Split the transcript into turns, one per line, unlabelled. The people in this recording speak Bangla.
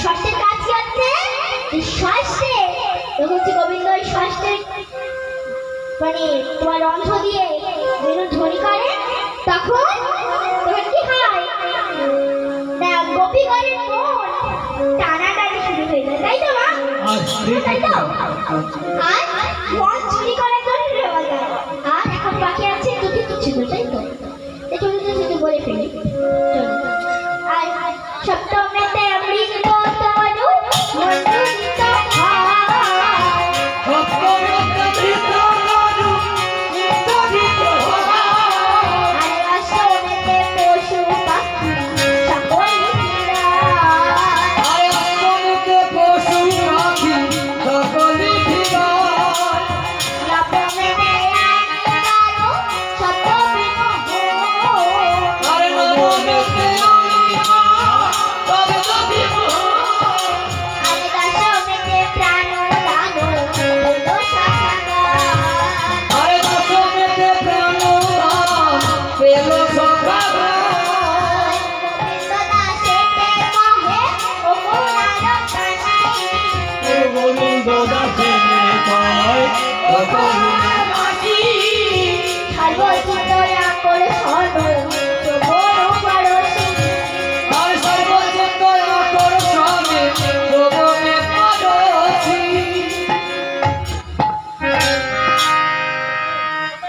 ষষ্ঠের কাজ কি হচ্ছে? ষষ্ঠে যখন শ্রী গোবিন্দ ওই ষষ্ঠের মানে তোমার অংশ দিয়ে বেলুন ধ্বনি করে, তখন তোমার কি হয়? গোপীগণের মন টানাটানি শুরু হয়ে যায়, তাই তো মা? তাই তো? আর মঞ্চ